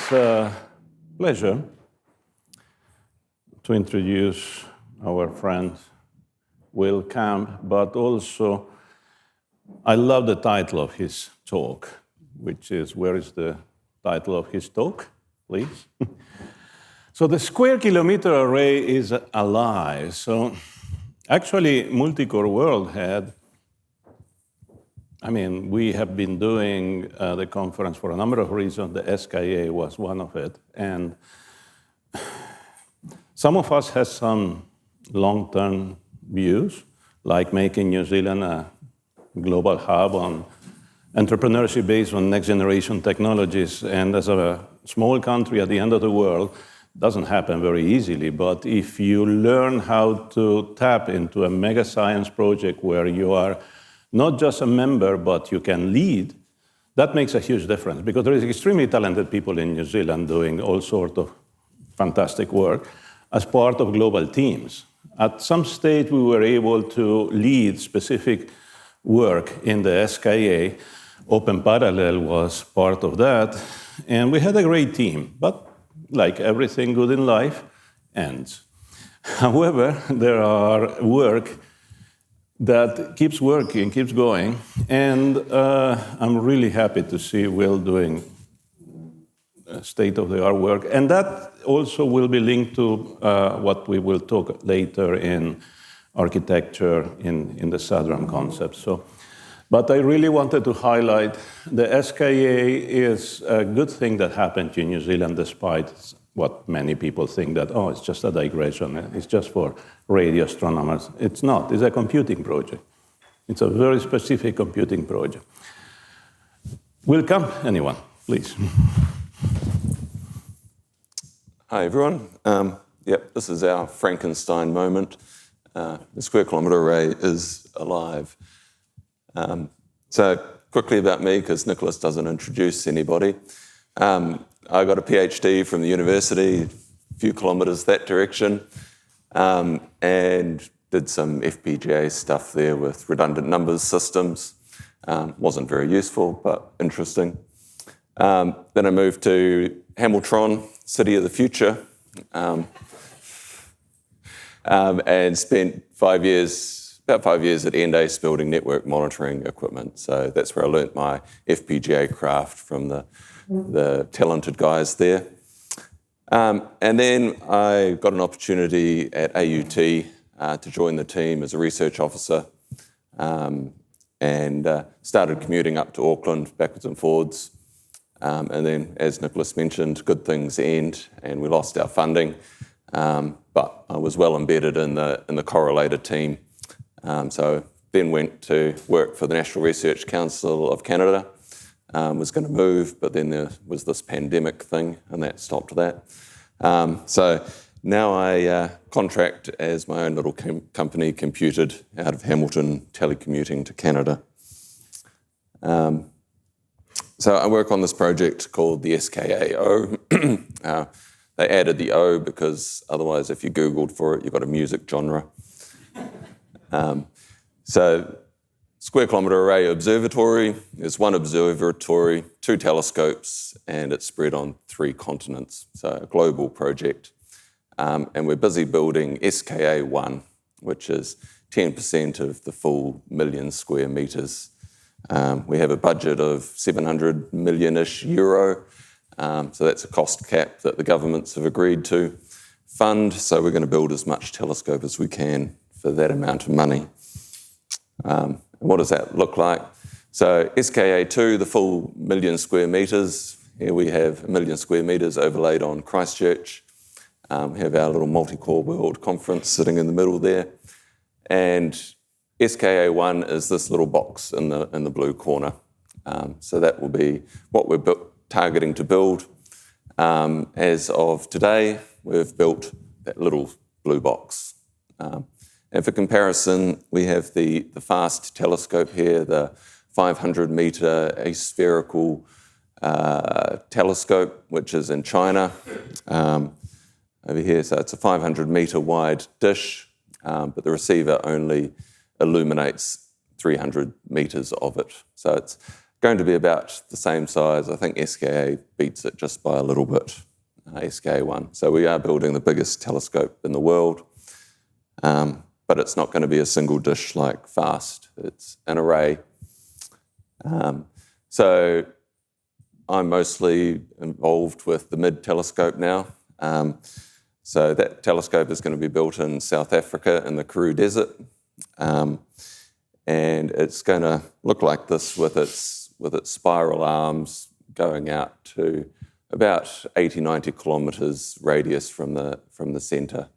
It's a pleasure to introduce our friend Will Kamp, but also I love the title of his talk, which is, where is the title of his talk, please? So the Square Kilometre Array is alive. So actually, Multicore World we have been doing the conference for a number of reasons. The SKA was one of it. And some of us have some long-term views, like making New Zealand a global hub on entrepreneurship based on next-generation technologies. And as a small country at the end of the world, it doesn't happen very easily. But if you learn how to tap into a mega science project where you are not just a member, but you can lead, that makes a huge difference, because there is extremely talented people in New Zealand doing all sorts of fantastic work as part of global teams. At some stage, we were able to lead specific work in the SKA. Open Parallel was part of that, and we had a great team, but like everything good in life, ends. However, there are work that keeps working, keeps going, and I'm really happy to see Will doing state-of-the-art work, and that also will be linked to what we will talk later in architecture in the Southern concept. But I really wanted to highlight the SKA is a good thing that happened in New Zealand, despite what many people think that, oh, it's just a digression, it's just for radio astronomers. It's not, it's a computing project. It's a very specific computing project. Will Kamp, anyone, please. Hi, everyone. This is our Frankenstein moment. The Square Kilometre Array is alive. So quickly about me, because Nicholas doesn't introduce anybody. I got a PhD from the university, a few kilometres that direction, and did some FPGA stuff there with redundant numbers systems. Wasn't very useful, but interesting. Then I moved to Hamilton, city of the future, and spent about 5 years at Endace building network monitoring equipment. So that's where I learnt my FPGA craft from the talented guys there. And then I got an opportunity at AUT to join the team as a research officer, and started commuting up to Auckland backwards and forwards. And then, as Nicholas mentioned, good things end, and we lost our funding. But I was well embedded in the correlated team. So then went to work for the National Research Council of Canada. Was going to move, but then there was this pandemic thing, and that stopped that. So now I contract as my own little company, Computed, out of Hamilton, telecommuting to Canada. So I work on this project called the SKAO. They added the O because otherwise, if you Googled for it, you got a music genre. So Square Kilometre Array Observatory is one observatory, 2 telescopes, and it's spread on 3 continents, so a global project. And we're busy building SKA1, which is 10% of the full million square metres. We have a budget of 700 million-ish euro, so that's a cost cap that the governments have agreed to fund, so we're going to build as much telescope as we can for that amount of money. What does that look like? So SKA2, the full million square metres. Here we have 1 million square metres overlaid on Christchurch. We have our little Multicore World conference sitting in the middle there. And SKA1 is this little box in the blue corner. So that will be what we're targeting to build. As of today, we've built that little blue box. And for comparison, we have the FAST telescope here, the 500-metre aspherical telescope, which is in China, over here. So it's a 500-metre wide dish, but the receiver only illuminates 300 metres of it. So it's going to be about the same size. I think SKA beats it just by a little bit, SKA-1. So we are building the biggest telescope in the world, but it's not going to be a single dish like FAST. It's an array. So I'm mostly involved with the MID telescope now. So that telescope is going to be built in South Africa in the Karoo Desert. And it's going to look like this with its spiral arms going out to about 80, 90 kilometres radius from the centre.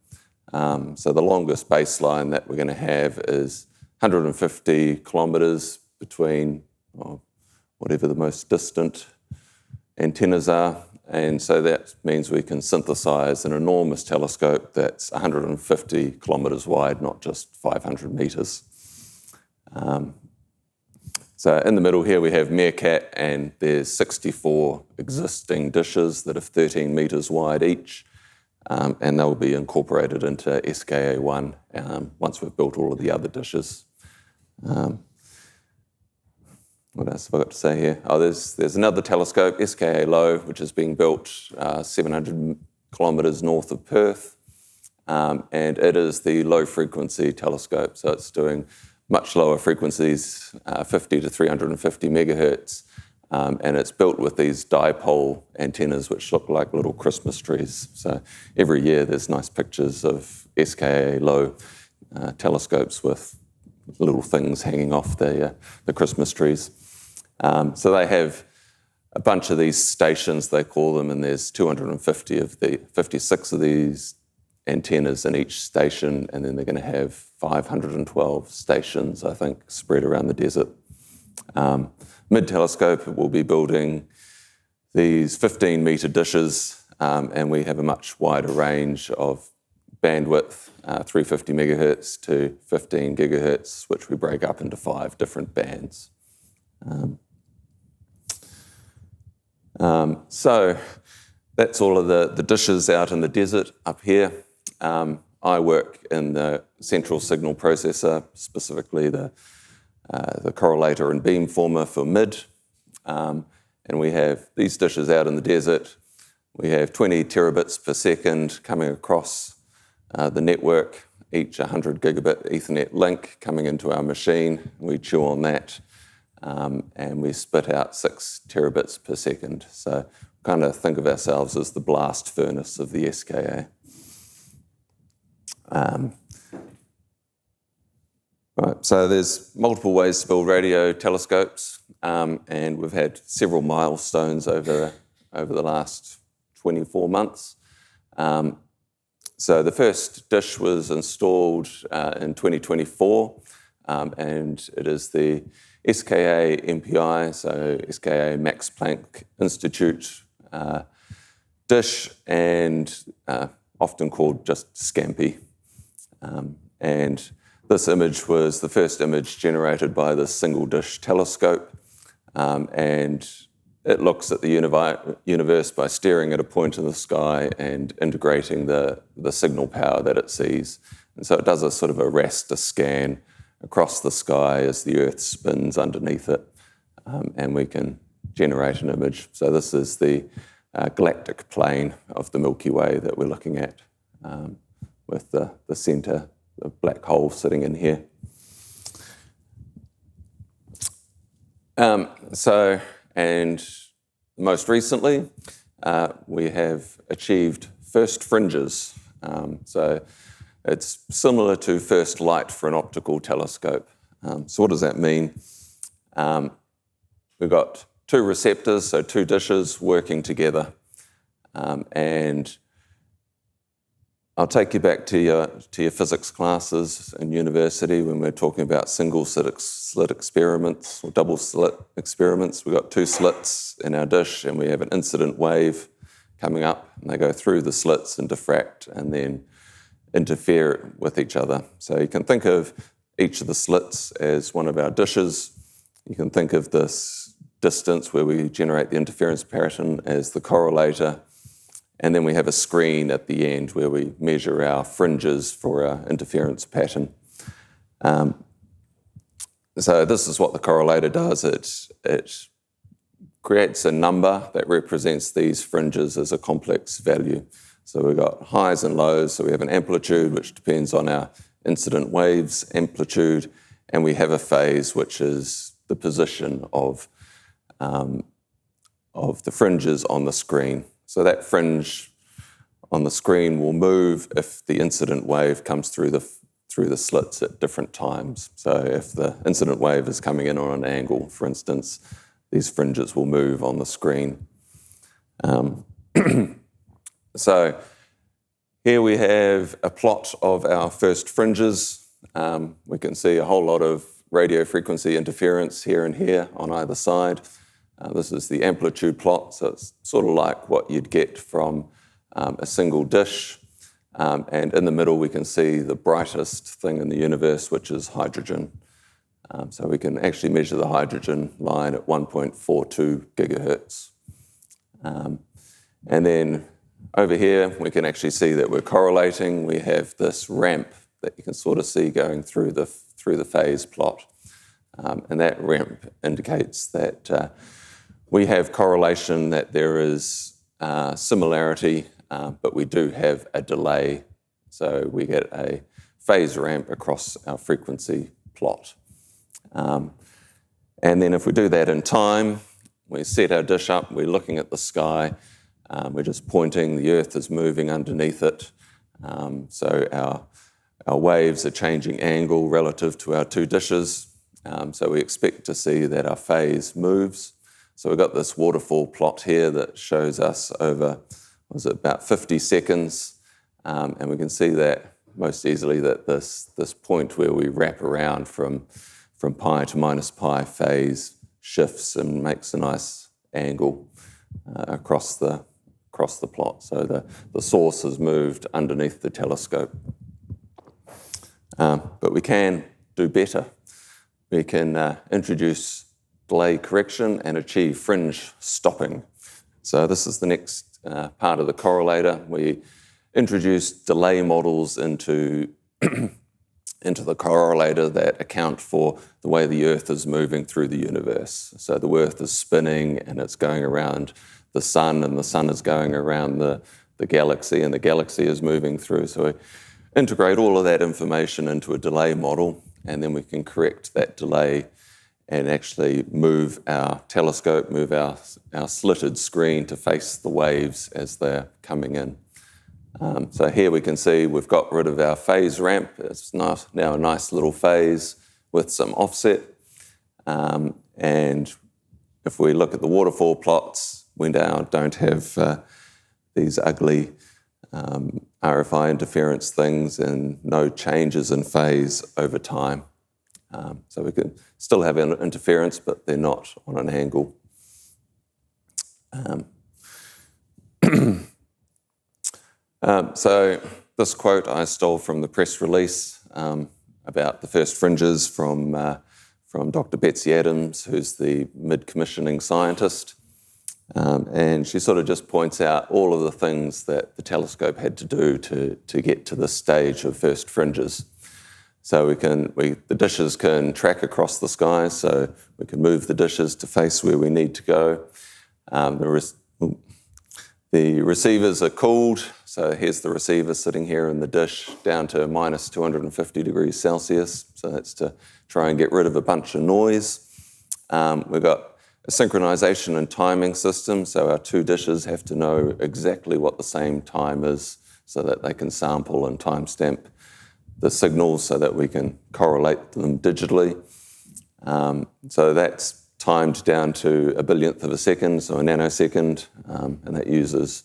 So the longest baseline that we're going to have is 150 kilometres between whatever the most distant antennas are. And so that means we can synthesize an enormous telescope that's 150 kilometres wide, not just 500 metres. So in the middle here we have Meerkat, and there's 64 existing dishes that are 13 metres wide each, and they'll be incorporated into SKA-1 once we've built all of the other dishes. What else have I got to say here? Oh, there's another telescope, SKA Low, which is being built 700 kilometres north of Perth, and it is the low-frequency telescope, so it's doing much lower frequencies, 50 to 350 megahertz, and it's built with these dipole antennas which look like little Christmas trees. So every year there's nice pictures of SKA Low telescopes with little things hanging off the Christmas trees. So they have a bunch of these stations, they call them, and there's 56 of these antennas in each station, and then they're going to have 512 stations, I think, spread around the desert. Mid telescope will be building these 15-metre dishes, and we have a much wider range of bandwidth, 350 megahertz to 15 gigahertz, which we break up into 5 different bands. So that's all of the dishes out in the desert up here. I work in the central signal processor, specifically the correlator and beamformer for MID. And we have these dishes out in the desert. We have 20 terabits per second coming across the network, each 100 gigabit Ethernet link coming into our machine. We chew on that, and we spit out 6 terabits per second. So kind of think of ourselves as the blast furnace of the SKA. Right, so there's multiple ways to build radio telescopes, and we've had several milestones over the last 24 months. So the first dish was installed in 2024, and it is the SKA MPI, so SKA Max Planck Institute dish, and often called just SCAMPy. And this image was the first image generated by this single dish telescope, and it looks at the universe by staring at a point in the sky and integrating the signal power that it sees. And so it does a sort of a raster scan across the sky as the Earth spins underneath it, and we can generate an image. So this is the galactic plane of the Milky Way that we're looking at, with the centre, the black hole sitting in here. And most recently, we have achieved first fringes. So it's similar to first light for an optical telescope. So what does that mean? We've got 2 receptors, so 2 dishes working together. And I'll take you back to your physics classes in university when we're talking about single slit experiments or double slit experiments. We've got 2 slits in our dish, and we have an incident wave coming up, and they go through the slits and diffract and then interfere with each other. So you can think of each of the slits as one of our dishes. You can think of this distance where we generate the interference pattern as the correlator. And then we have a screen at the end where we measure our fringes for our interference pattern. So this is what the correlator does. It creates a number that represents these fringes as a complex value. So we've got highs and lows, so we have an amplitude which depends on our incident waves amplitude, and we have a phase which is the position of the fringes on the screen. So that fringe on the screen will move if the incident wave comes through the slits at different times. So if the incident wave is coming in on an angle, for instance, these fringes will move on the screen. So here we have a plot of our first fringes. We can see a whole lot of radio frequency interference here and here on either side. This is the amplitude plot, so it's sort of like what you'd get from a single dish. And in the middle we can see the brightest thing in the universe, which is hydrogen. So we can actually measure the hydrogen line at 1.42 gigahertz. And then over here we can actually see that we're correlating. We have this ramp that you can sort of see going through the phase plot. And that ramp indicates that we have correlation, that there is similarity, but we do have a delay. So we get a phase ramp across our frequency plot. And then if we do that in time, we set our dish up, we're looking at the sky, we're just pointing, the Earth is moving underneath it. So our waves are changing angle relative to our two dishes. So we expect to see that our phase moves. So we've got this waterfall plot here that shows us over, about 50 seconds. And we can see that most easily that this point where we wrap around from pi to minus pi phase shifts and makes a nice angle across the plot. So the source has moved underneath the telescope. But we can do better. We can introduce delay correction and achieve fringe stopping. So this is the next part of the correlator. We introduce delay models into the correlator that account for the way the Earth is moving through the universe. So the Earth is spinning and it's going around the sun, and the sun is going around the galaxy, and the galaxy is moving through. So we integrate all of that information into a delay model, and then we can correct that delay and actually move our telescope, move our slitted screen to face the waves as they're coming in. So here we can see we've got rid of our phase ramp. It's now a nice little phase with some offset. And if we look at the waterfall plots, we now don't have these ugly RFI interference things and no changes in phase over time. So we can still have interference, but they're not on an angle. So this quote I stole from the press release about the first fringes from Dr. Betsy Adams, who's the mid-commissioning scientist. And she sort of just points out all of the things that the telescope had to do to get to this stage of first fringes. So the dishes can track across the sky, so we can move the dishes to face where we need to go. The receivers are cooled, so here's the receiver sitting here in the dish down to minus 250 degrees Celsius. So that's to try and get rid of a bunch of noise. We've got a synchronization and timing system, so our two dishes have to know exactly what the same time is so that they can sample and timestamp the signals so that we can correlate them digitally. So that's timed down to a billionth of a second, so a nanosecond, and that uses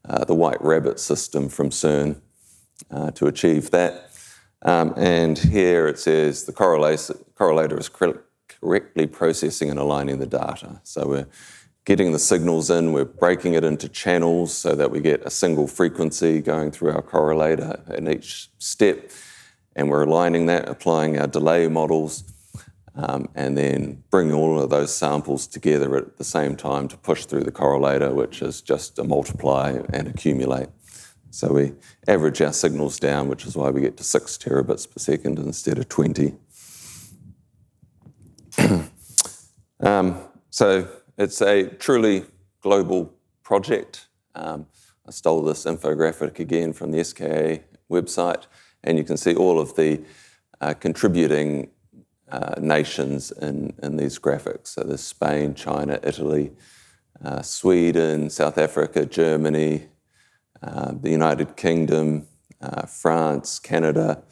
the White Rabbit system from CERN to achieve that. And here it says the correlator is correctly processing and aligning the data. So we're getting the signals in, we're breaking it into channels so that we get a single frequency going through our correlator in each step. And we're aligning that, applying our delay models, and then bringing all of those samples together at the same time to push through the correlator, which is just a multiply and accumulate. So we average our signals down, which is why we get to 6 terabits per second instead of 20. So It's a truly global project. I stole this infographic again from the SKA website, and you can see all of the contributing nations in these graphics. So there's Spain, China, Italy, Sweden, South Africa, Germany, the United Kingdom, France, Canada,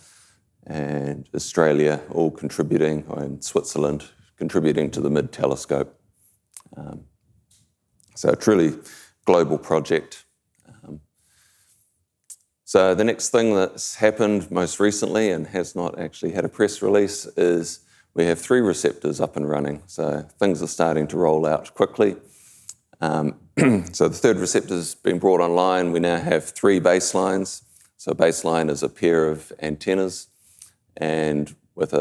and Australia all contributing, and Switzerland contributing to the MID telescope. So a truly global project. So the next thing that's happened most recently and has not actually had a press release is we have 3 receptors up and running. So things are starting to roll out quickly. So the 3rd receptor's been brought online. We now have 3 baselines. So a baseline is a pair of antennas, and with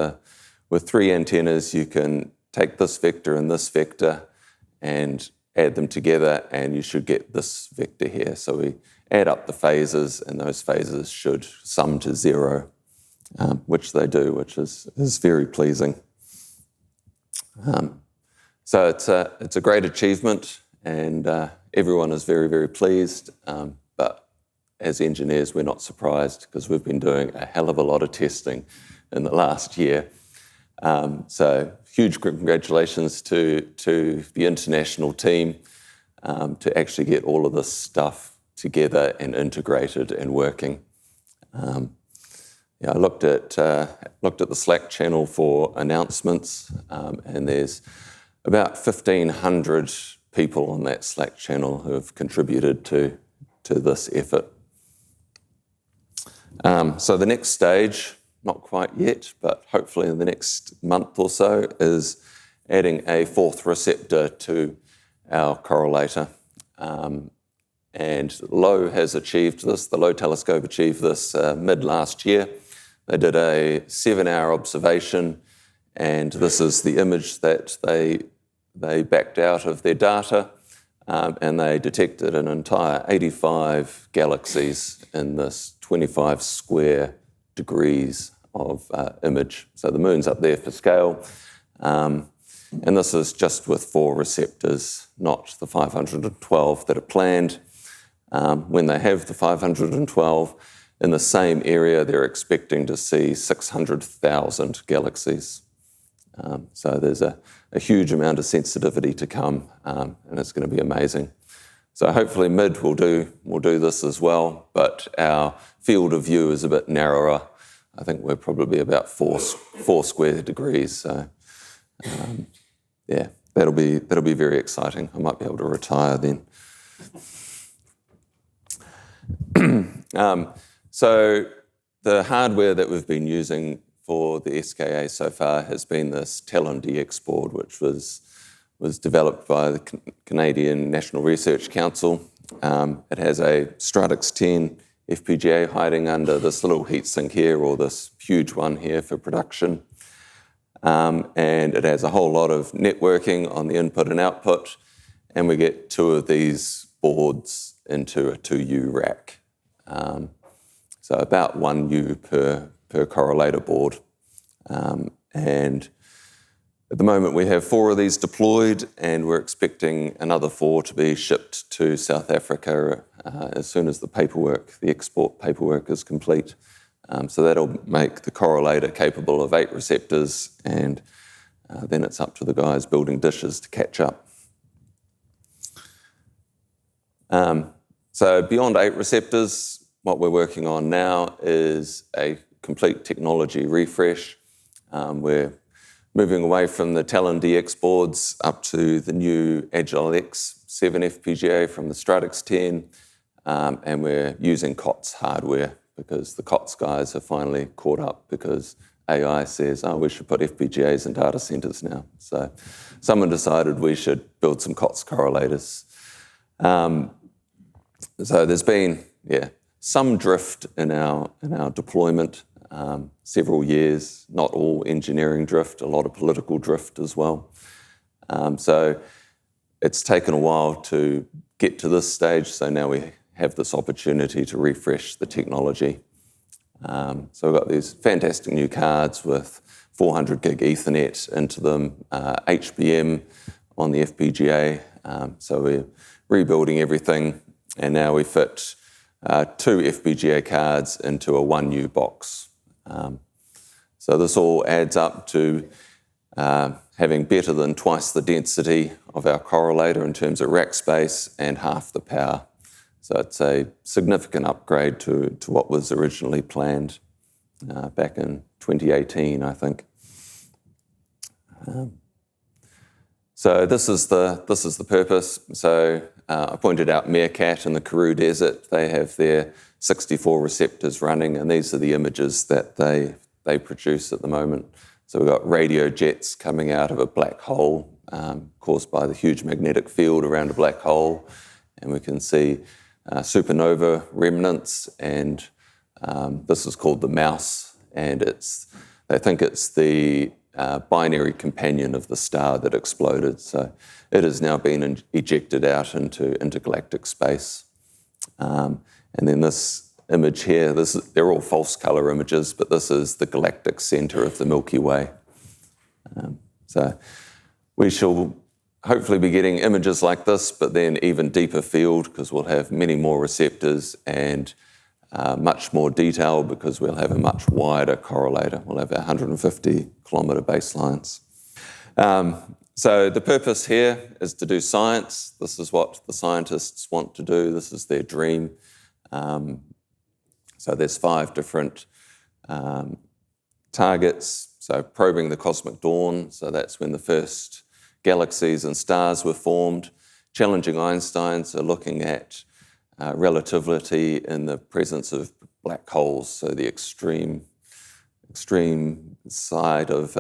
3 antennas you can take this vector and this vector and add them together, and you should get this vector here. So we add up the phases, and those phases should sum to 0, which they do, which is very pleasing. So it's a great achievement, and everyone is very, very pleased. But as engineers, we're not surprised because we've been doing a hell of a lot of testing in the last year. So huge congratulations to the international team to actually get all of this stuff together and integrated and working. I looked at the Slack channel for announcements, and there's about 1,500 people on that Slack channel who have contributed to this effort. So the next stage, not quite yet, but hopefully in the next month or so, is adding a 4th receptor to our correlator. And LOE has achieved this. The LOE telescope achieved this mid last year. They did a 7-hour observation, and this is the image that they backed out of their data, and they detected an entire 85 galaxies in this 25 square degrees of image. So the moon's up there for scale. And this is just with 4 receptors, not the 512 that are planned. When they have the 512 in the same area, they're expecting to see 600,000 galaxies. So there's a huge amount of sensitivity to come, and it's going to be amazing. So hopefully MID will do this as well, but our field of view is a bit narrower. I think we're probably about 4 square degrees. So yeah, that'll be very exciting. I might be able to retire then. So the hardware that we've been using for the SKA so far has been this Talon DX board, which was developed by the Canadian National Research Council. It has a Stratix 10 FPGA hiding under this little heatsink here, or this huge one here for production. And it has a whole lot of networking on the input and output, and we get 2 of these boards into a 2U rack. So about 1U per correlator board. And at the moment we have 4 of these deployed, and we're expecting another 4 to be shipped to South Africa as soon as the export paperwork is complete. So that'll make the correlator capable of 8 receptors, and then it's up to the guys building dishes to catch up. So beyond 8 receptors, what we're working on now is a complete technology refresh. We're moving away from the Talon DX boards up to the new Agile X 7 FPGA from the Stratix 10, and we're using COTS hardware because the COTS guys have finally caught up, because AI says, we should put FPGAs in data centers now. So someone decided we should build some COTS correlators. So there's been, some drift in our deployment, several years, not all engineering drift, a lot of political drift as well. So it's taken a while to get to this stage, so now we have this opportunity to refresh the technology. So we've got these fantastic new cards with 400 gig Ethernet into them, HBM on the FPGA. So we're rebuilding everything, and now we fit 2 FPGA cards into a 1U box. So this all adds up to having better than twice the density of our correlator in terms of rack space and half the power. So it's a significant upgrade to what was originally planned back in 2018, I think. So this is the purpose. So I pointed out Meerkat in the Karoo Desert. They have their 64 receptors running, and these are the images that they produce at the moment. So we've got radio jets coming out of a black hole caused by the huge magnetic field around a black hole, and we can see supernova remnants, and this is called the mouse, and they think it's the binary companion of the star that exploded. So it has now been ejected out into intergalactic space. And then this image here, they're all false color images, but this is the galactic center of the Milky Way. So we shall hopefully be getting images like this, but then even deeper field, because we'll have many more receptors, and much more detail because we'll have a much wider correlator. We'll have 150 kilometre baselines. So the purpose here is to do science. This is what the scientists want to do. This is their dream. So there's 5 different targets. So probing the cosmic dawn, so that's when the first galaxies and stars were formed. Challenging Einstein, so looking at relativity in the presence of black holes, so the extreme side of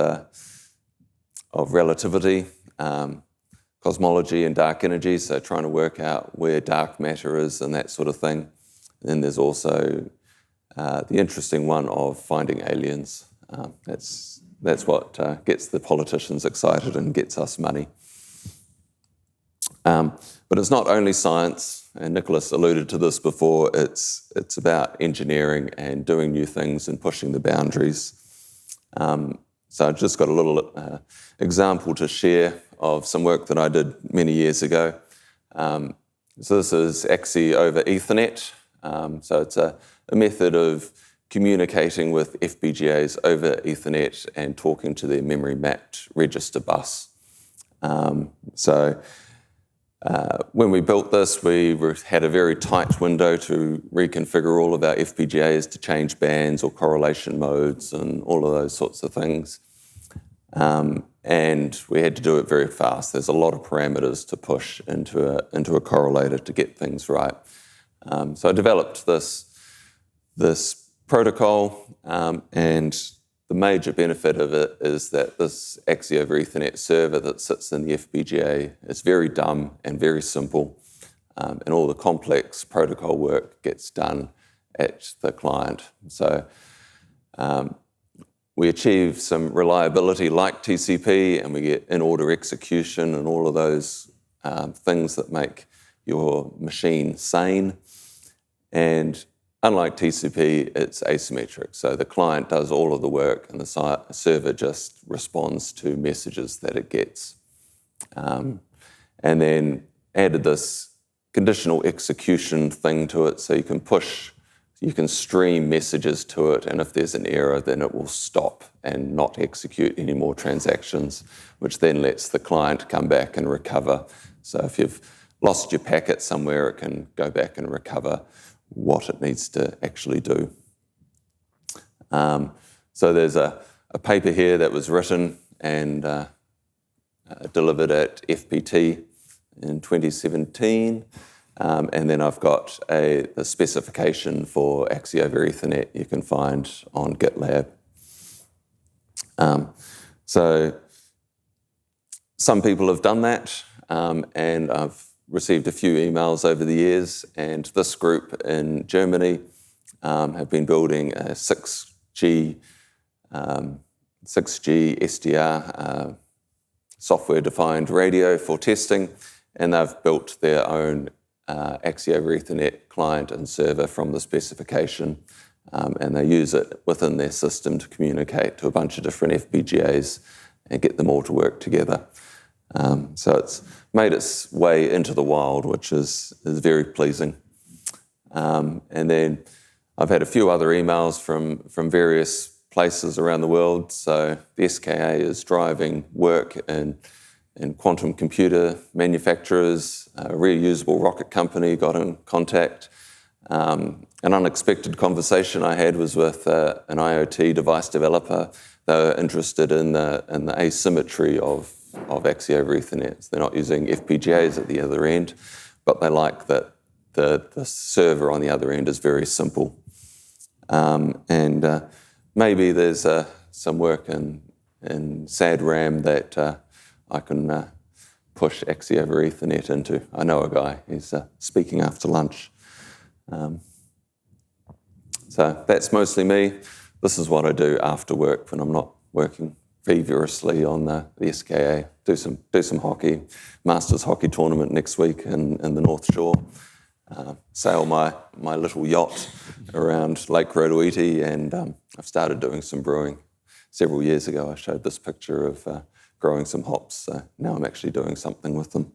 relativity. Cosmology and dark energy, so trying to work out where dark matter is and that sort of thing. And then there's also the interesting one of finding aliens. That's what gets the politicians excited and gets us money. But it's not only science, and Nicholas alluded to this before, it's about engineering and doing new things and pushing the boundaries. So I've just got a little example to share of some work that I did many years ago. So this is AXI over Ethernet. So it's a method of communicating with FPGAs over Ethernet and talking to their memory-mapped register bus. When we built this, we had a very tight window to reconfigure all of our FPGAs to change bands or correlation modes and all of those sorts of things. And we had to do it very fast. There's a lot of parameters to push into a correlator to get things right. So I developed this protocol, and the major benefit of it is that this AXI over Ethernet server that sits in the FPGA is very dumb and very simple, and all the complex protocol work gets done at the client. So we achieve some reliability like TCP, and we get in-order execution and all of those things that make your machine sane. And unlike TCP, it's asymmetric. So the client does all of the work and the server just responds to messages that it gets. And then added this conditional execution thing to it, so you can stream messages to it, and if there's an error, then it will stop and not execute any more transactions, which then lets the client come back and recover. So if you've lost your packet somewhere, it can go back and recover what it needs to actually do. So there's a paper here that was written and delivered at FPT in 2017. And then I've got the specification for AXI over Ethernet you can find on GitLab. So some people have done that, and I've received a few emails over the years, and this group in Germany have been building a 6G SDR software-defined radio for testing, and they've built their own AXI over Ethernet client and server from the specification, and they use it within their system to communicate to a bunch of different FPGAs and get them all to work together. So it's made its way into the wild, which is very pleasing. And then I've had a few other emails from various places around the world. So the SKA is driving work in quantum computer manufacturers. A reusable rocket company got in contact. An unexpected conversation I had was with an IoT device developer. They were interested in the asymmetry of Axie over Ethernet. They're not using FPGAs at the other end, but they like that the server on the other end is very simple. And maybe there's some work in SAD-RAM that I can push Axie over Ethernet into. I know a guy, he's speaking after lunch. So that's mostly me. This is what I do after work when I'm not working feverishly on the SKA. Do some hockey, Masters hockey tournament next week in the North Shore. Sail my little yacht around Lake Rotoiti, and I've started doing some brewing. Several years ago I showed this picture of growing some hops, so now I'm actually doing something with them.